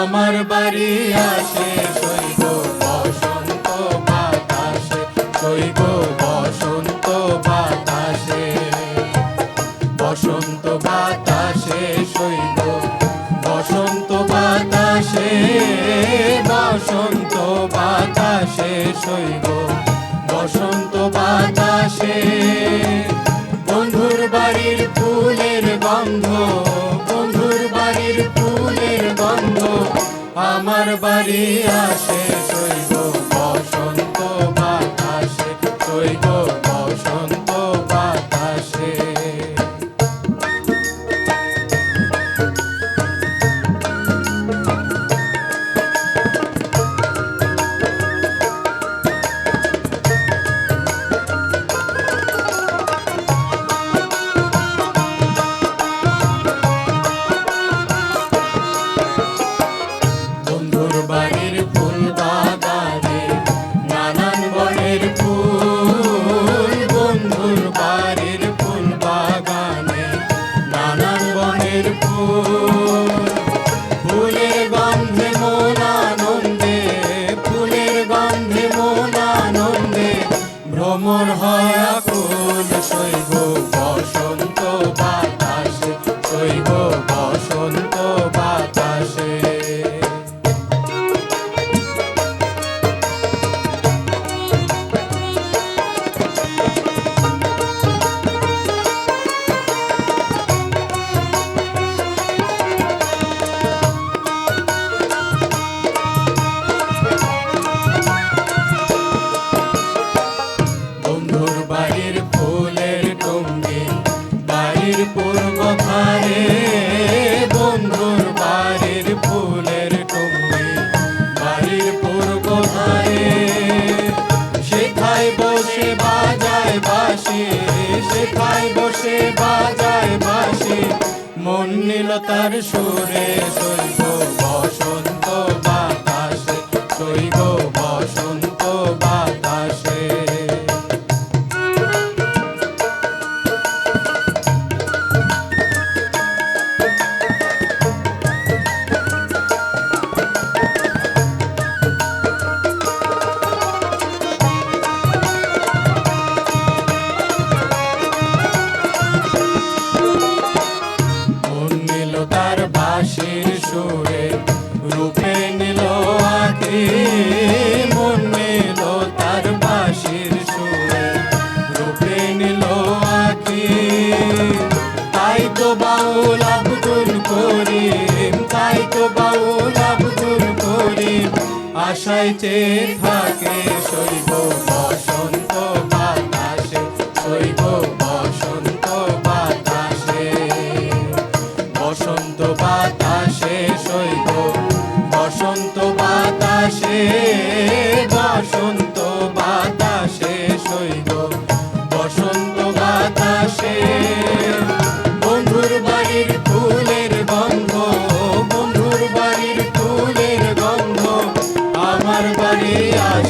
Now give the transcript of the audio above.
আমার বাড়ি আসে শৈব বসন্ত বাতাসে, শৈব বসন্ত বাতাসে, বসন্ত বাতাসে শৈব বসন্ত বাতাসে, বসন্ত বাতাসে শৈব বসন্ত বাতাসে। বন্ধুর বাড়ির ফুলের গন্ধ, বন্ধুর বাড়ির ফুলের গন্ধ, আমার বাড়ি আসে শৈব বসন্ত বাতাসে, শৈব বসন্ত বাতাসে। বাড়ির ফুল বাগানে নানান বনের ফুল, বন্ধুর বাড়ির ফুল বাগানে নানান বনের ফুল। ফুলের গন্ধে মন আনন্দে, ফুলের গন্ধে মন আনন্দে, ভ্রমর হয় আকুল শৈব বসন্ত বাতাসে, শৈব বসন্ত বাতাসে। বন্ধুর বাড়ির ফুলের টুঙ্গি বাড়ির পূর্ব ধারে, বন্ধুর বাড়ির ফুলের টুঙ্গি বাড়ির পূর্ব ধারে। সেথায় বসে বাজায় বাঁশি, সেথায় বসে বাজায় বাঁশি, মন নিল তার সুরে শৈব বসন্ত বাতাসে, শৈব বসন্ত বাতাসে। তার বাঁশির সুরে রূপে নিল আঁখি, মন নিল তার বাঁশির সুরে রূপে নিল আঁখি। তাই তো বাউল আব্দুল করিম, তাই তো বাউল আব্দুল করিম আশায় চেয়ে থাকে শৈব বসন্ত বাতাসে, শৈব বসন্ত বাতাসে। বসন্ত বাতাসে শৈব বসন্ত বাতাসে, বসন্ত বাতাসে শৈব বসন্ত বাতাসে। বন্ধুর বাড়ির ফুলের গন্ধ, বন্ধুর বাড়ির ফুলের গন্ধ, আমার বাড়ি আসে